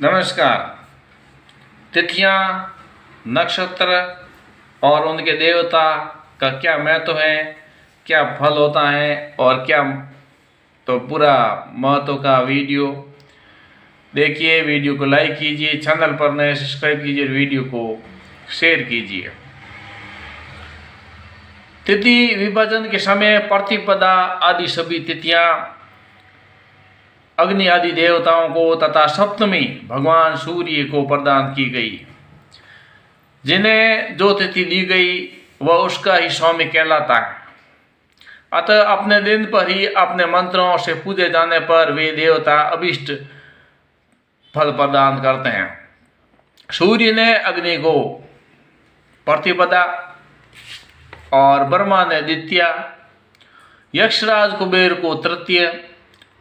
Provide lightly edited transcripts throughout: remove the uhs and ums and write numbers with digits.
नमस्कार। तिथियां, नक्षत्र और उनके देवता का क्या महत्व है, क्या फल होता है और क्या तो पूरा महत्व का वीडियो देखिए। वीडियो को लाइक कीजिए, चैनल पर नए सब्सक्राइब कीजिए, वीडियो को शेयर कीजिए। तिथि विभाजन के समय प्रतिपदा आदि सभी तिथियां अग्नि आदि देवताओं को तथा सप्तमी भगवान सूर्य को प्रदान की गई। जिन्हें जो तिथि दी गई वह उसका ही स्वामी कहलाता है। अतः अपने दिन पर ही अपने मंत्रों से पूजे जाने पर वे देवता अभिष्ट फल प्रदान करते हैं। सूर्य ने अग्नि को प्रतिपदा और ब्रह्मा ने द्वितीया, यक्षराज कुबेर को तृतीय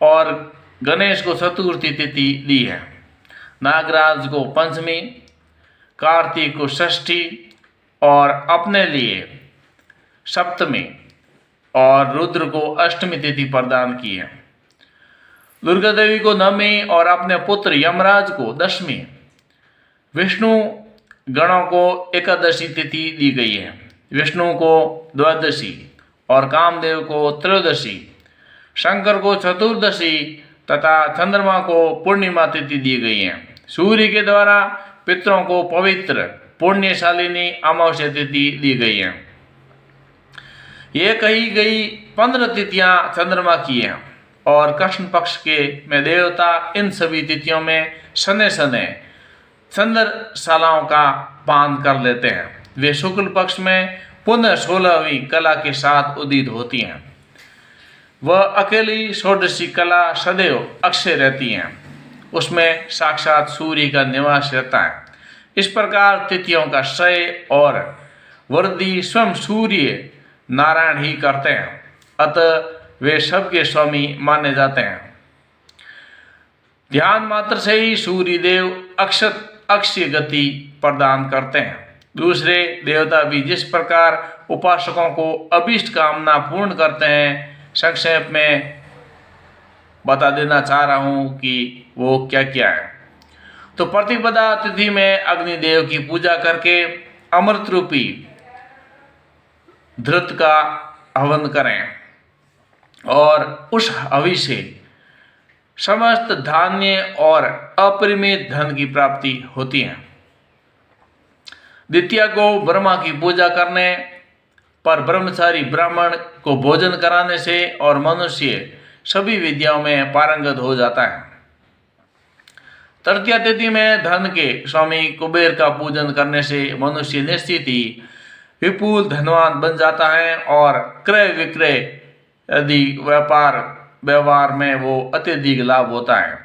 और गणेश को चतुर्थी तिथि दी है। नागराज को पंचमी, कार्तिक को षष्ठी और अपने लिए सप्तमी और रुद्र को अष्टमी तिथि प्रदान की है। दुर्गा देवी को नवमी और अपने पुत्र यमराज को दशमी, विष्णु गणों को एकादशी तिथि दी गई है। विष्णु को द्वादशी और कामदेव को त्रयोदशी, शंकर को चतुर्दशी तथा चंद्रमा को पूर्णिमा तिथि दी गई है। सूर्य के द्वारा पितरों को पवित्र पुण्यशालिनी अमावस्या तिथि दी गई है। ये कही गई 15 तिथियां चंद्रमा की हैं और कृष्ण पक्ष के में देवता इन सभी तिथियों में सने सने चंद्रशालाओं का पान कर लेते हैं। वे शुक्ल पक्ष में पुनः 16वीं कला के साथ उदित होती हैं। वह अकेली षोडशी कला सदैव अक्षय रहती हैं। उसमें साक्षात सूर्य का निवास रहता है। इस प्रकार तिथियों का क्षय और वृद्धि स्वयं सूर्य नारायण ही करते हैं। अतः वे सबके स्वामी माने जाते हैं। ध्यान मात्र से ही सूर्य देव अक्षय गति प्रदान करते हैं। दूसरे देवता भी जिस प्रकार उपासकों को अभीष्ट कामना पूर्ण करते हैं, संक्षेप में बता देना चाह रहा हूं कि वो क्या क्या है। तो प्रतिपदा तिथि में अग्निदेव की पूजा करके अमृत रूपी धृत का हवन करें और उस हवि से समस्त धान्य और अपरिमित धन की प्राप्ति होती है। द्वितीया को ब्रह्मा की पूजा करने पर ब्रह्मचारी ब्राह्मण को भोजन कराने से और मनुष्य सभी विद्याओं में पारंगत हो जाता है। तृतीया तिथि में धन के स्वामी कुबेर का पूजन करने से मनुष्य निश्चित ही विपुल धनवान बन जाता है और क्रय विक्रय आदि व्यवहार में वो अत्यधिक लाभ होता है।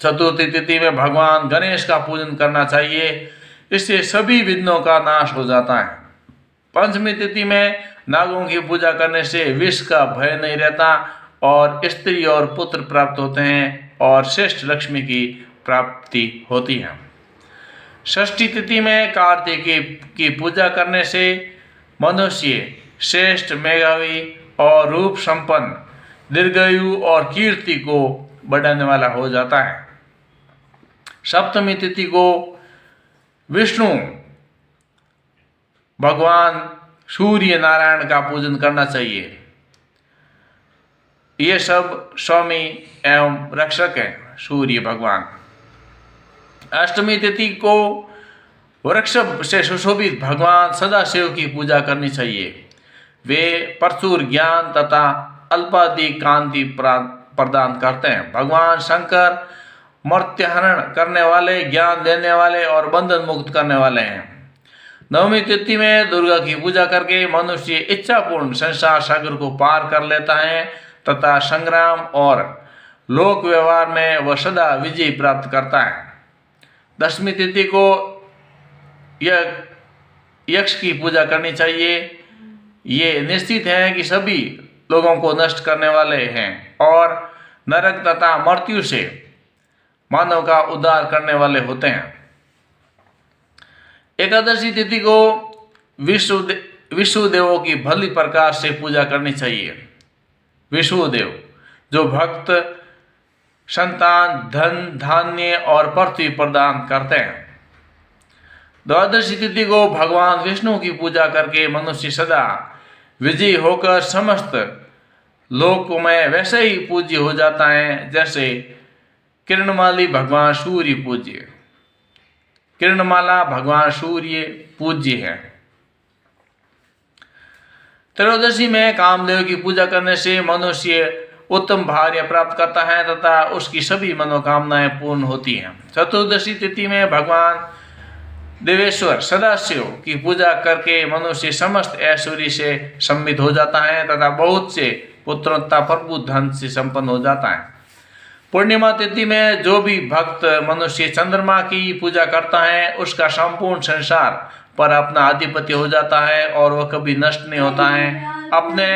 चतुर्थी तिथि में भगवान गणेश का पूजन करना चाहिए, इससे सभी विघ्नों का नाश हो जाता है। पंचमी तिथि में नागों की पूजा करने से विष का भय नहीं रहता और स्त्री और पुत्र प्राप्त होते हैं और श्रेष्ठ लक्ष्मी की प्राप्ति होती है। षष्ठी तिथि में कार्तिक की पूजा करने से मनुष्य श्रेष्ठ मेधावी और रूप संपन्न, दीर्घायु और कीर्ति को बढ़ाने वाला हो जाता है। सप्तमी तिथि को विष्णु भगवान सूर्य नारायण का पूजन करना चाहिए। ये सब स्वामी एवं रक्षक हैं सूर्य भगवान। अष्टमी तिथि को वृषभ से सुशोभित भगवान सदाशिव की पूजा करनी चाहिए। वे प्रचुर ज्ञान तथा अल्पाधिक कांति प्रदान करते हैं। भगवान शंकर मर्त्यहरण करने वाले, ज्ञान देने वाले और बंधन मुक्त करने वाले हैं। नवमी तिथि में दुर्गा की पूजा करके मनुष्य इच्छापूर्ण संसार सागर को पार कर लेता है तथा संग्राम और लोक व्यवहार में वह सदा विजय प्राप्त करता है। दशमी तिथि को यक्ष की पूजा करनी चाहिए। ये निश्चित है कि सभी लोगों को नष्ट करने वाले हैं और नरक तथा मृत्यु से मानव का उद्धार करने वाले होते हैं। एकादशी तिथि को विष्णु देवों की भली प्रकार से पूजा करनी चाहिए। विष्णु देव जो भक्त संतान, धन, धान्य और पृथ्वी प्रदान करते हैं। द्वादशी तिथि को भगवान विष्णु की पूजा करके मनुष्य सदा विजयी होकर समस्त लोकों में वैसे ही पूज्य हो जाता है जैसे किरणमाली भगवान सूर्य पूज्य, किरणमाला भगवान सूर्य पूज्य है। त्रयोदशी में कामदेव की पूजा करने से मनुष्य उत्तम भार्य प्राप्त करता है तथा उसकी सभी मनोकामनाएं पूर्ण होती हैं। चतुर्दशी तिथि में भगवान देवेश्वर सदाशिव की पूजा करके मनुष्य समस्त ऐश्वर्य से सम्मिलित हो जाता है तथा बहुत से पुत्रों तथा प्रभु धन से संपन्न हो जाता है। पूर्णिमा तिथि में जो भी भक्त मनुष्य चंद्रमा की पूजा करता है उसका संपूर्ण संसार पर अपना आधिपत्य हो जाता है और वह कभी नष्ट नहीं होता है। अपने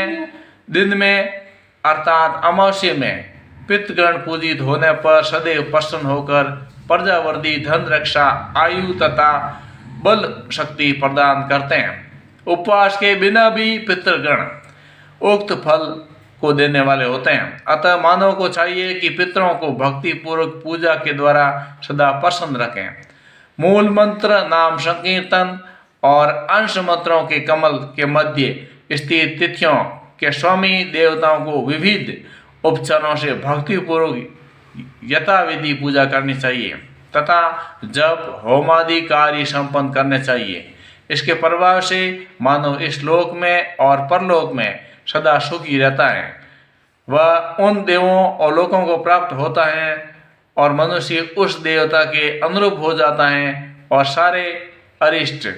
दिन में अर्थात अमावस्या में पितृगण पूजित होने पर सदैव प्रसन्न होकर प्रजावर्धी, धन, रक्षा, आयु तथा बल शक्ति प्रदान करते हैं। उपवास के बिना भी पितृगण उक्त फल को देने वाले होते हैं। अतः मानव को चाहिए कि पितरों को भक्ति पूर्वक पूजा के द्वारा सदा प्रसन्न रखें। मूल मंत्र, नाम संकीर्तन और अंश मंत्रों के कमल के मध्य स्थित तिथियों के स्वामी देवताओं को विविध उपचारों से भक्ति पूर्वक यथाविधि पूजा करनी चाहिए तथा जप, होमादि कार्य संपन्न करने चाहिए। इसके प्रभाव से मानव इस लोक में और परलोक में सदा सुखी रहता है। वह उन देवों और लोकों को प्राप्त होता है और मनुष्य उस देवता के अनुरूप हो जाता है और सारे अरिष्ट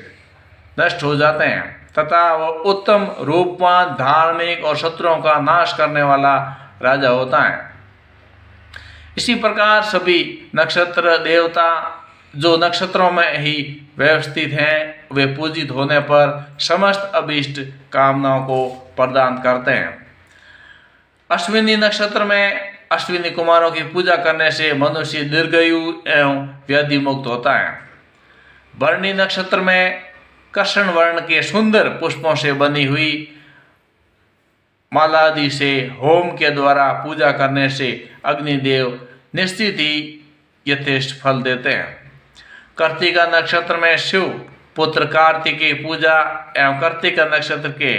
नष्ट हो जाते हैं तथा वह उत्तम, रूपवान, धार्मिक और शत्रुओं का नाश करने वाला राजा होता है। इसी प्रकार सभी नक्षत्र देवता जो नक्षत्रों में ही व्यवस्थित हैं वे पूजित होने पर समस्त अभीष्ट कामनाओं को प्रदान करते हैं। अश्विनी नक्षत्र में अश्विनी कुमारों की पूजा करने से मनुष्य दीर्घायु एवं व्याधि मुक्त होता है। भरणी नक्षत्र में कृष्ण वर्ण के सुंदर पुष्पों से बनी हुई मालादि से होम के द्वारा पूजा करने से अग्निदेव निश्चित ही यथेष्ट फल देते हैं। कार्तिका नक्षत्र में शिव पुत्र कार्तिक की पूजा एवं कार्तिका नक्षत्र के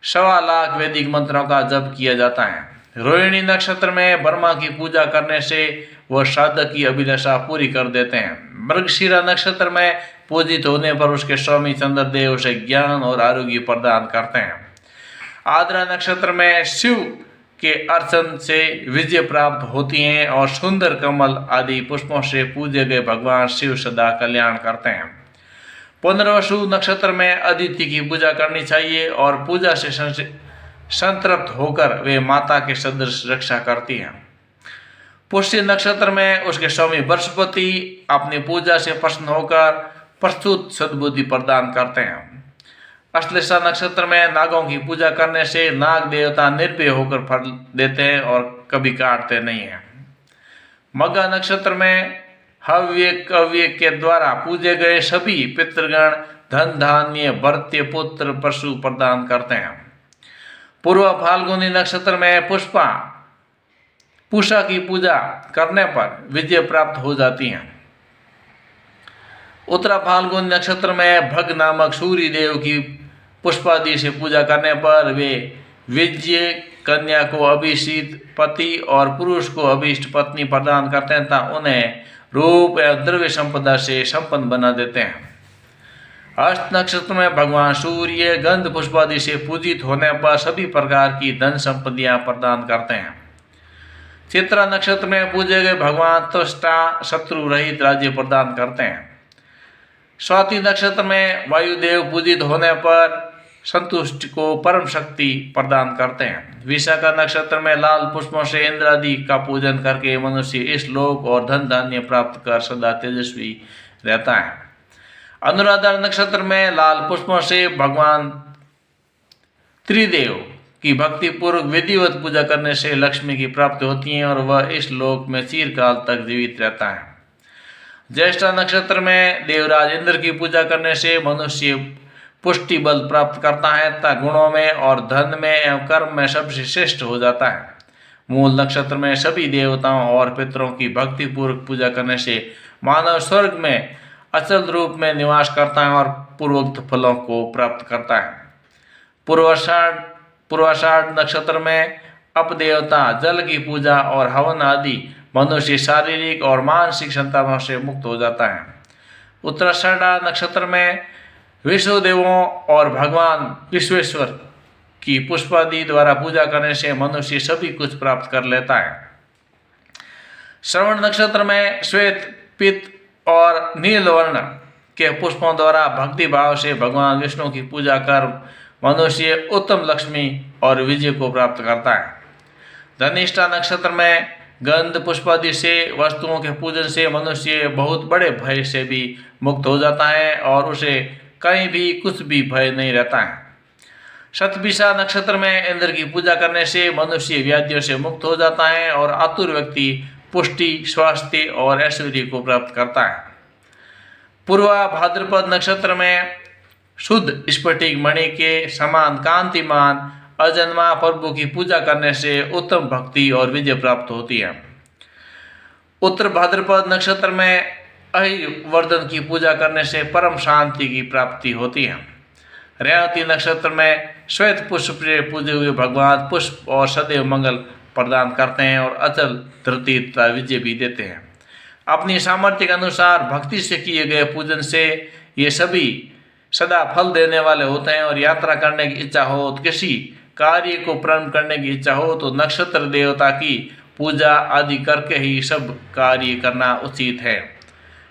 1.25 लाख वैदिक मंत्रों का जप किया जाता है। रोहिणी नक्षत्र में ब्रह्मा की पूजा करने से वह साधक की अभिलाषा पूरी कर देते हैं। मृगशिरा नक्षत्र में पूजित होने पर उसके स्वामी चंद्रदेव उसे ज्ञान और आरोग्य प्रदान करते हैं। आद्रा नक्षत्र में शिव के अर्चन से विजय प्राप्त होती हैं और सुंदर कमल आदि पुष्पों से पूजे गए भगवान शिव सदा कल्याण करते हैं। पुनर्वसु नक्षत्र में अदिति की पूजा करनी चाहिए और पूजा से संतृप्त होकर वे माता के सदृश रक्षा करती हैं। पुष्य नक्षत्र में उसके स्वामी बृहस्पति अपनी पूजा से प्रसन्न होकर प्रस्तुत सद्बुद्धि प्रदान करते हैं। अश्लेषा नक्षत्र में नागों की पूजा करने से नाग देवता निर्भय होकर फल देते हैं और कभी काटते नहीं हैं। मघा नक्षत्र में हव्य कव्य के द्वारा पूजे गए सभी पितृगण धन, धान्य, भर्त्य, पुत्र, पशु प्रदान करते हैं। पूर्व फाल्गुनी नक्षत्र में पूषा की पूजा करने पर विजय प्राप्त हो जाती है। उत्तरा फाल्गुन नक्षत्र में भग नामक सूर्य देव की पुष्पादि से पूजा करने पर वे विजय कन्या को अभिषिक्त पति और पुरुष को अभीष्ट पत्नी प्रदान करते हैं तथा उन्हें रूप एवं द्रव्य संपदा से संपन्न बना देते हैं। हस्त नक्षत्र में भगवान सूर्य गंध पुष्पादि से पूजित होने पर सभी प्रकार की धन संपत्तियां प्रदान करते हैं। चित्रा नक्षत्र में पूजे गए भगवान त्वष्टा शत्रु रहित राज्य प्रदान करते हैं। स्वाति नक्षत्र में वायुदेव पूजित होने पर संतुष्ट को परम शक्ति प्रदान करते हैं। विशाखा नक्षत्र में लाल पुष्पों से इंद्रादि का पूजन करके मनुष्य इस लोक और धन धान्य प्राप्त कर सदा तेजस्वी रहता है। अनुराधा नक्षत्र में लाल पुष्पों से भगवान त्रिदेव की भक्ति पूर्वक विधिवत पूजा करने से लक्ष्मी की प्राप्ति होती है और वह इस लोक में चिरकाल तक जीवित रहता है। ज्येष्ठा नक्षत्र में देवराज इंद्र की पूजा करने से मनुष्य पुष्टि बल प्राप्त करता है तथा गुणों में और धन में एवं कर्म में सबसे श्रेष्ठ हो जाता है। मूल नक्षत्र में सभी देवताओं और पितरों की भक्ति पूर्वक पूजा करने से मानव स्वर्ग में अचल रूप में निवास करता है और पूर्वोक्त फलों को प्राप्त करता है। पूर्वाषाढ़ नक्षत्र में अपदेवता, जल की पूजा और हवन आदि मनुष्य शारीरिक और मानसिक संतानों से मुक्त हो जाता है। उत्तराषाढ़ नक्षत्र में विष्णु देवों और भगवान विश्वेश्वर की पुष्पादि द्वारा पूजा करने से मनुष्य सभी कुछ प्राप्त कर लेता है। श्रवण नक्षत्र में श्वेत, पीत और नील वर्ण के पुष्पों द्वारा भक्ति भाव से भगवान विष्णु की पूजा कर मनुष्य उत्तम लक्ष्मी और विजय को प्राप्त करता है। धनिष्ठा नक्षत्र में गंध पुष्पादि से वस्तुओं के पूजन से मनुष्य बहुत बड़े भय से भी मुक्त हो जाता है और उसे कहीं भी कुछ भी भय नहीं रहता है। शतभिषा नक्षत्र में इंद्र की पूजा करने से मनुष्य व्याधियों से मुक्त हो जाता है और आतुर व्यक्ति पुष्टि, स्वास्थ्य और ऐश्वर्य को प्राप्त करता है। पूर्वा भाद्रपद नक्षत्र में शुद्ध स्फटिक मणि के समान कांतिमान अजन्मा प्रभु की पूजा करने से उत्तम भक्ति और विजय प्राप्त होती है। उत्तर भाद्रपद नक्षत्र में अहिवर्धन की पूजा करने से परम शांति की प्राप्ति होती है। रेवती नक्षत्र में श्वेत पुष्प से पूजे हुए भगवान पुष्प और सदैव मंगल प्रदान करते हैं और अचल धृति तथा विजय भी देते हैं। अपनी सामर्थ्य के अनुसार भक्ति से किए गए पूजन से ये सभी सदा फल देने वाले होते हैं और यात्रा करने की इच्छा हो, तो किसी कार्य को प्रारंभ करने की इच्छा हो तो नक्षत्र देवता की पूजा आदि करके ही सब कार्य करना उचित है।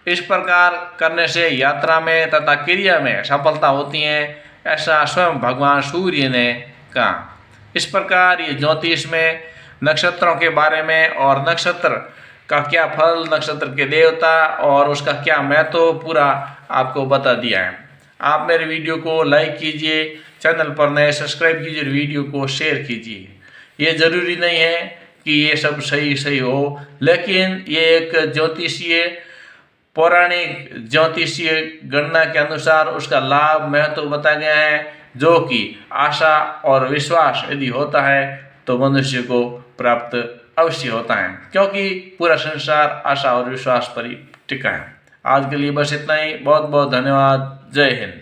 इस प्रकार करने से यात्रा में तथा क्रिया में सफलता होती है, ऐसा स्वयं भगवान सूर्य ने कहा। इस प्रकार ये ज्योतिष में नक्षत्रों के बारे में और नक्षत्र का क्या फल, नक्षत्र के देवता और उसका क्या महत्व पूरा आपको बता दिया है। आप मेरे वीडियो को लाइक कीजिए, चैनल पर नए सब्सक्राइब कीजिए, वीडियो को शेयर कीजिए। ये जरूरी नहीं है कि ये सब सही हो, लेकिन ये एक ज्योतिषीय पौराणिक ज्योतिषीय गणना के अनुसार उसका लाभ महत्व बताया गया है, जो कि आशा और विश्वास यदि होता है तो मनुष्य को प्राप्त अवश्य होता है, क्योंकि पूरा संसार आशा और विश्वास पर ही टिका है। आज के लिए बस इतना ही। बहुत बहुत धन्यवाद। जय हिंद।